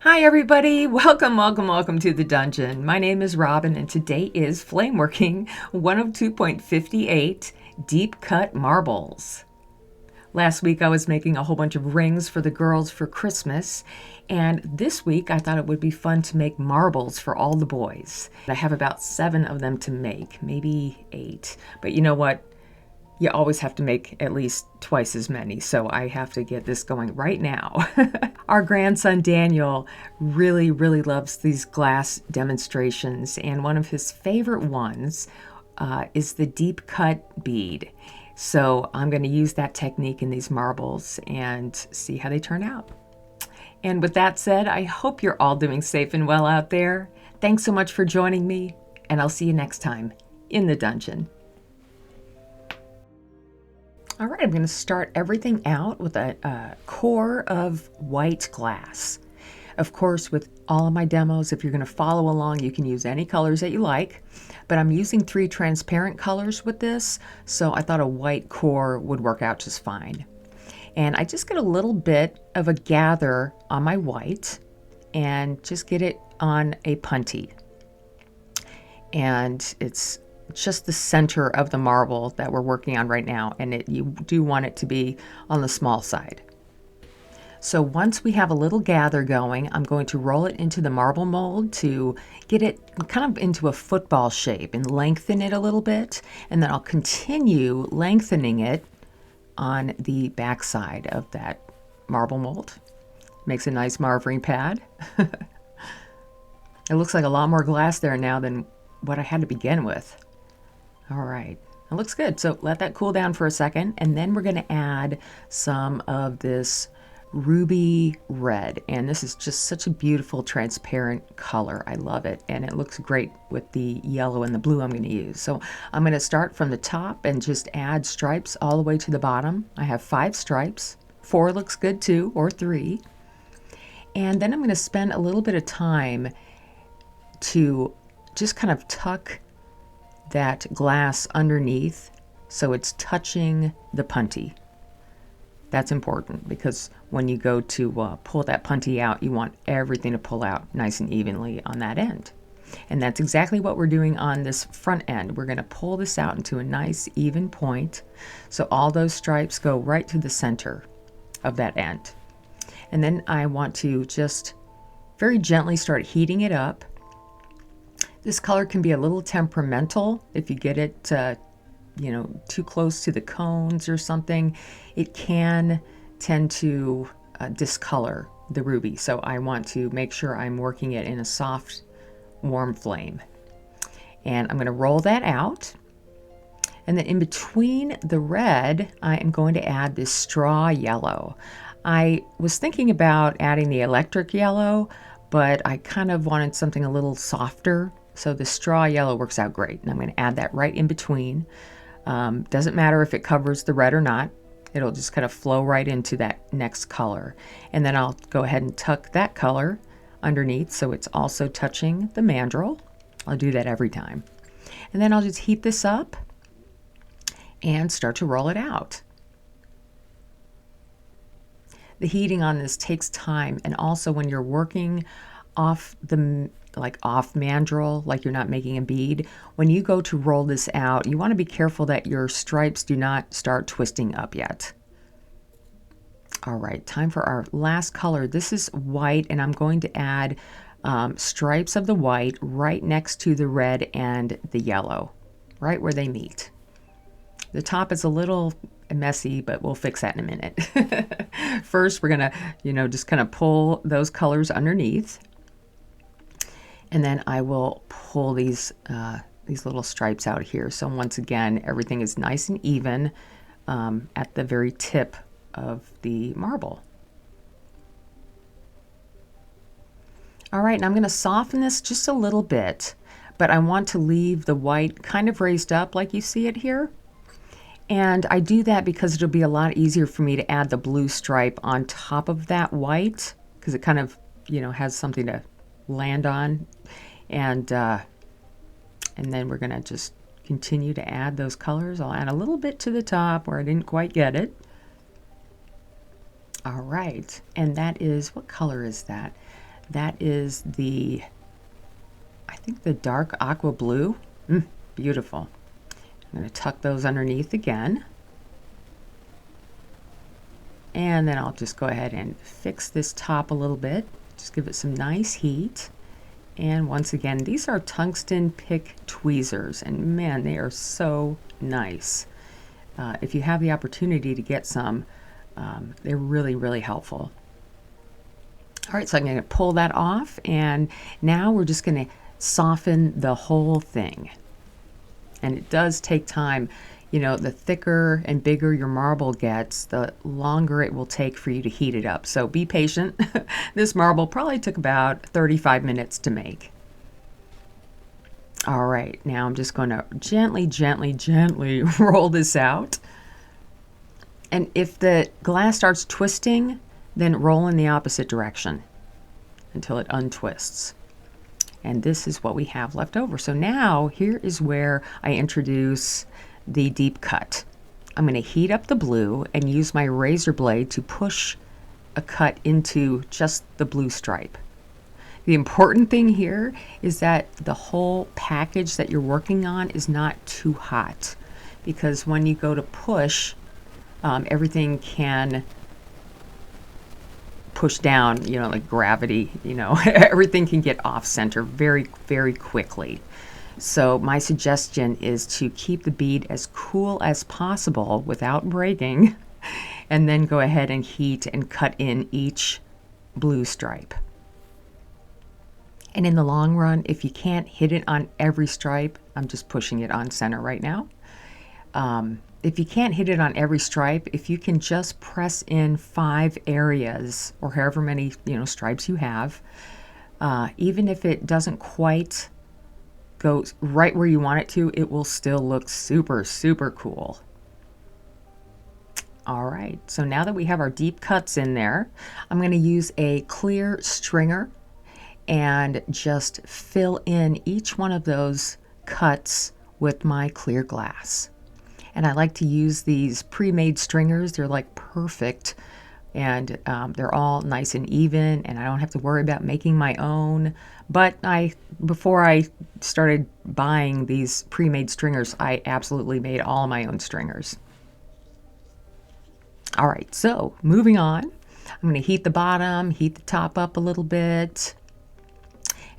Hi everybody, welcome to the dungeon. My name is Robin and today is Flameworking 102.58 Deep Cut Marbles. Last week I was making a whole bunch of rings for the girls for Christmas, and this week I thought it would be fun to make marbles for all the boys. I have about 7 of them to make, maybe 8, but you know what? You always have to make at least twice as many, so I have to get this going right now. Our grandson Daniel really loves these glass demonstrations, and one of his favorite ones is the deep cut bead. So I'm going to use that technique in these marbles and see how they turn out. And with that said, I hope you're all doing safe and well out there. Thanks so much for joining me, and I'll see you next time in the dungeon. All right, I'm going to start everything out with a core of white glass. Of course, with all of my demos, if you're going to follow along, you can use any colors that you like, but I'm using 3 transparent colors with this, so I thought a white core would work out just fine. And I just get a little bit of a gather on my white and just get it on a punty. And it's just the center of the marble that we're working on right now, and you do want it to be on the small side. So once we have a little gather going, I'm going to roll it into the marble mold to get it kind of into a football shape and lengthen it a little bit, and then I'll continue lengthening it on the back side of that marble mold. Makes a nice marvering pad. It looks like a lot more glass there now than what I had to begin with. All right, it looks good. So let that cool down for a second, and then we're going to add some of this ruby red. And this is just such a beautiful transparent color. I love it, and it looks great with the yellow and the blue I'm going to use. So I'm going to start from the top and just add stripes all the way to the bottom. I have 5 stripes. 4 looks good too, or 3. And then I'm going to spend a little bit of time to just kind of tuck that glass underneath so it's touching the punty. That's important because when you go to pull that punty out, you want everything to pull out nice and evenly on that end. And that's exactly what we're doing on this front end. We're going to pull this out into a nice even point so all those stripes go right to the center of that end. And then I want to just very gently start heating it up. This color can be a little temperamental if you get it too close to the cones or something. It can tend to discolor the ruby, so I want to make sure I'm working it in a soft, warm flame. And I'm going to roll that out. And then in between the red, I am going to add this straw yellow. I was thinking about adding the electric yellow, but I kind of wanted something a little softer. So the straw yellow works out great, and I'm going to add that right in between. Doesn't matter if it covers the red or not. It'll just kind of flow right into that next color. And then I'll go ahead and tuck that color underneath so it's also touching the mandrel. I'll do that every time. And then I'll just heat this up and start to roll it out. The heating on this takes time, and also when you're working off mandrel, like you're not making a bead, when you go to roll this out, you want to be careful that your stripes do not start twisting up yet. All right, time for our last color. This is white, and I'm going to add stripes of the white right next to the red and the yellow, right where they meet. The top is a little messy, but we'll fix that in a minute. First, we're gonna, just kind of pull those colors underneath. And then I will pull these little stripes out here. So once again, everything is nice and even at the very tip of the marble. All right, and I'm going to soften this just a little bit, but I want to leave the white kind of raised up like you see it here. And I do that because it'll be a lot easier for me to add the blue stripe on top of that white, because it kind of, has something to land on. And then we're going to just continue to add those colors. I'll add a little bit to the top where I didn't quite get it. All right, and that is, what color is that? That is the, I think the dark aqua blue. Beautiful. I'm going to tuck those underneath again. And then I'll just go ahead and fix this top a little bit. Just give it some nice heat. And once again, these are tungsten pick tweezers, and man, they are so nice. If you have the opportunity to get some, they're really, really helpful. All right, so I'm going to pull that off, and now we're just going to soften the whole thing. And it does take time. You know, the thicker and bigger your marble gets, the longer it will take for you to heat it up. So be patient. This marble probably took about 35 minutes to make. All right, now I'm just going to gently, gently, gently roll this out. And if the glass starts twisting, then roll in the opposite direction until it untwists. And this is what we have left over. So now here is where I introduce the deep cut. I'm going to heat up the blue and use my razor blade to push a cut into just the blue stripe. The important thing here is that the whole package that you're working on is not too hot, because when you go to push, everything can push down, you know, like gravity, you know, everything can get off center very, very quickly. So my suggestion is to keep the bead as cool as possible without breaking, and then go ahead and heat and cut in each blue stripe. And in the long run, if you can't hit it on every stripe, I'm just pushing it on center right now. If you can't hit it on every stripe, if you can just press in 5 areas or however many, you know, stripes you have, even if it doesn't quite go right where you want it to, it will still look super, super cool. All right, so now that we have our deep cuts in there, I'm going to use a clear stringer and just fill in each one of those cuts with my clear glass. And I like to use these pre-made stringers. They're like perfect, and they're all nice and even, and I don't have to worry about making my own. But before I started buying these pre-made stringers, I absolutely made all my own stringers. All right, so moving on, I'm going to heat the bottom, heat the top up a little bit,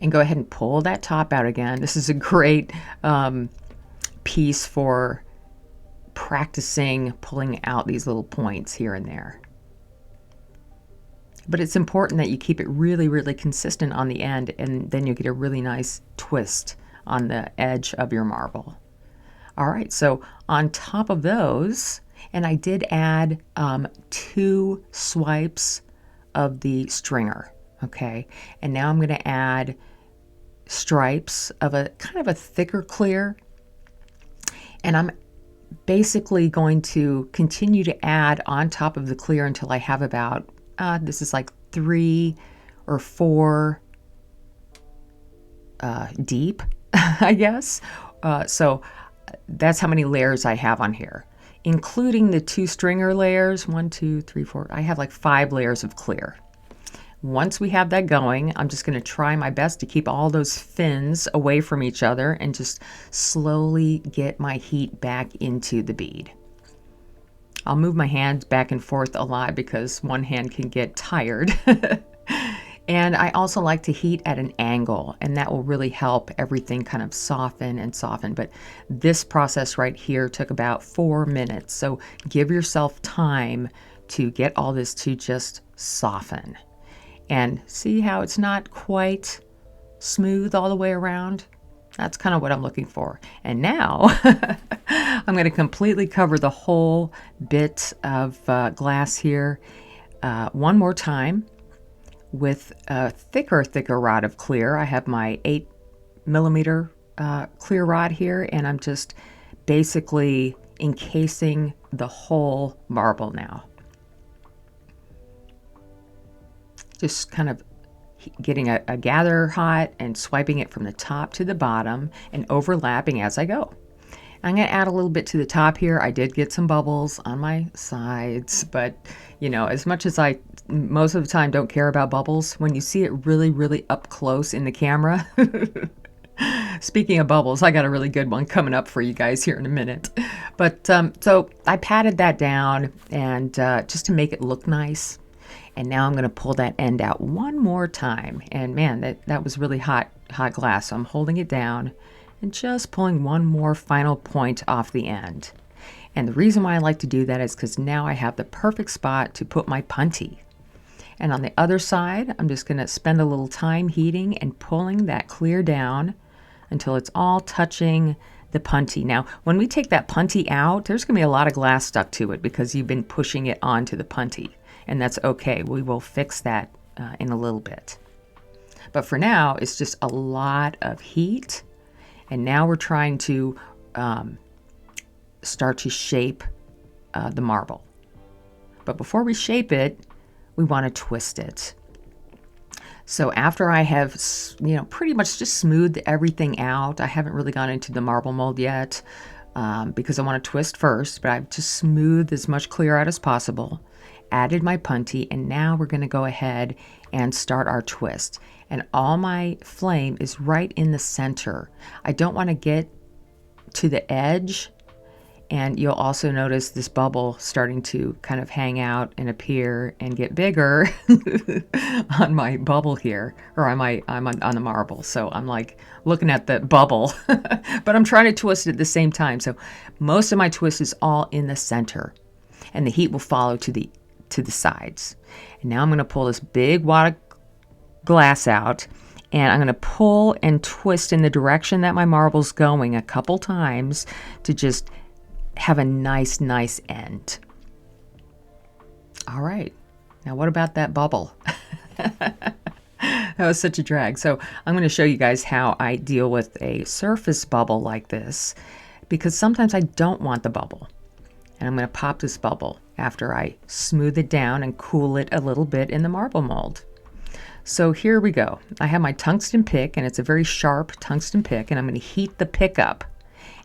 and go ahead and pull that top out again. This is a great piece for practicing pulling out these little points here and there. But it's important that you keep it really, really consistent on the end, and then you get a really nice twist on the edge of your marble. All right, so on top of those, and I did add 2 swipes of the stringer, okay? And now I'm going to add stripes of a kind of a thicker clear, and I'm basically going to continue to add on top of the clear until I have about, this is like 3 or 4 deep, I guess. So that's how many layers I have on here, including the 2 stringer layers. 1, 2, 3, 4. I have like 5 layers of clear. Once we have that going, I'm just going to try my best to keep all those fins away from each other and just slowly get my heat back into the bead. I'll move my hands back and forth a lot because one hand can get tired. And I also like to heat at an angle, and that will really help everything kind of soften and soften. But this process right here took about 4 minutes. So give yourself time to get all this to just soften. And see how it's not quite smooth all the way around? That's kind of what I'm looking for. And now I'm going to completely cover the whole bit of glass here one more time with a thicker rod of clear. I have my 8mm clear rod here, and I'm just basically encasing the whole marble now. Just kind of getting a gather hot and swiping it from the top to the bottom and overlapping as I go. I'm going to add a little bit to the top here. I did get some bubbles on my sides, but you know, as much as I most of the time don't care about bubbles, when you see it really, really up close in the camera. Speaking of bubbles, I got a really good one coming up for you guys here in a minute. But so I patted that down and just to make it look nice. And now I'm going to pull that end out one more time. And man, that was really hot glass. So I'm holding it down and just pulling one more final point off the end. And the reason why I like to do that is because now I have the perfect spot to put my punty. And on the other side, I'm just going to spend a little time heating and pulling that clear down until it's all touching the punty. Now, when we take that punty out, there's going to be a lot of glass stuck to it because you've been pushing it onto the punty. And that's okay. We will fix that in a little bit. But for now, it's just a lot of heat. And now we're trying to start to shape the marble. But before we shape it, we want to twist it. So after I have, pretty much just smoothed everything out, I haven't really gone into the marble mold yet because I want to twist first, but I've just smoothed as much clear out as possible, added my punty, and now we're going to go ahead and start our twist. And all my flame is right in the center. I don't want to get to the edge. And you'll also notice this bubble starting to kind of hang out and appear and get bigger on my bubble here, or I'm on the marble. So I'm like looking at the bubble, but I'm trying to twist it at the same time. So most of my twist is all in the center, and the heat will follow to the sides. And now I'm going to pull this big wad of glass out, and I'm going to pull and twist in the direction that my marble's going a couple times to just have a nice end. All right. Now what about that bubble? That was such a drag. So I'm going to show you guys how I deal with a surface bubble like this, because sometimes I don't want the bubble. And I'm going to pop this bubble after I smooth it down and cool it a little bit in the marble mold. So here we go. I have my tungsten pick, and it's a very sharp tungsten pick, and I'm going to heat the pick up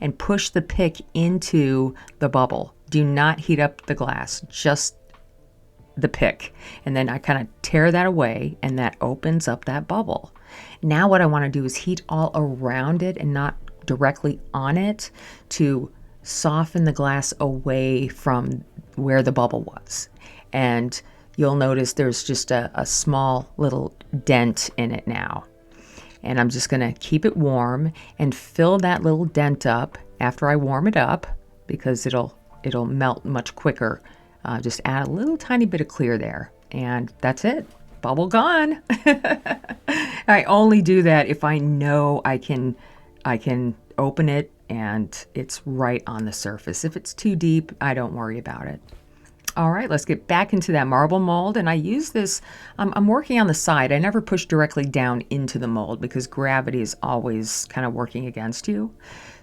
and push the pick into the bubble. Do not heat up the glass, just the pick. And then I kind of tear that away, and that opens up that bubble. Now what I want to do is heat all around it and not directly on it to soften the glass away from where the bubble was. And you'll notice there's just a small little dent in it now. And I'm just going to keep it warm and fill that little dent up after I warm it up, because it'll melt much quicker. Just add a little tiny bit of clear there, and that's it. Bubble gone. I only do that if I know I can open it and it's right on the surface. If it's too deep, I don't worry about it. All right, let's get back into that marble mold. And I use this, I'm working on the side. I never push directly down into the mold because gravity is always kind of working against you.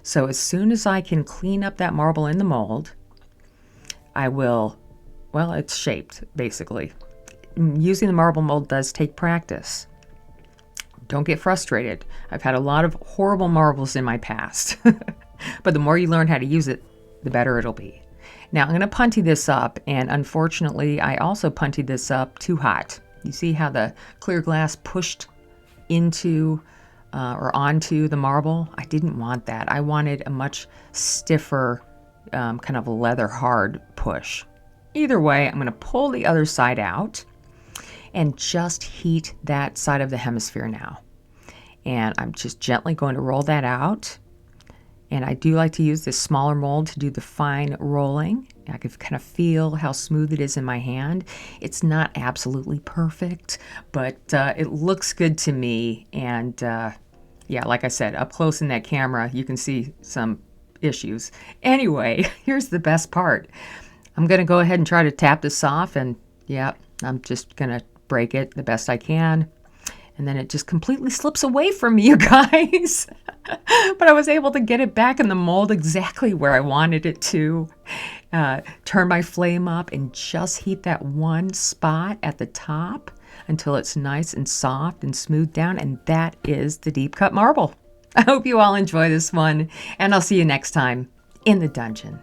So as soon as I can clean up that marble in the mold, I will, well, it's shaped basically. Using the marble mold does take practice. Don't get frustrated. I've had a lot of horrible marbles in my past, but the more you learn how to use it, the better it'll be. Now I'm going to punty this up, and unfortunately I also puntied this up too hot. You see how the clear glass pushed into or onto the marble? I didn't want that. I wanted a much stiffer kind of leather hard push. Either way, I'm going to pull the other side out and just heat that side of the hemisphere now. And I'm just gently going to roll that out. And I do like to use this smaller mold to do the fine rolling. I can kind of feel how smooth it is in my hand. It's not absolutely perfect, but it looks good to me. And yeah, like I said, up close in that camera, you can see some issues. Anyway, here's the best part. I'm going to go ahead and try to tap this off, and yeah, I'm just going to break it the best I can. And then it just completely slips away from me, you guys. But I was able to get it back in the mold exactly where I wanted it to. Turn my flame up and just heat that one spot at the top until it's nice and soft and smooth down. And that is the deep cut marble. I hope you all enjoy this one, and I'll see you next time. in the dungeon.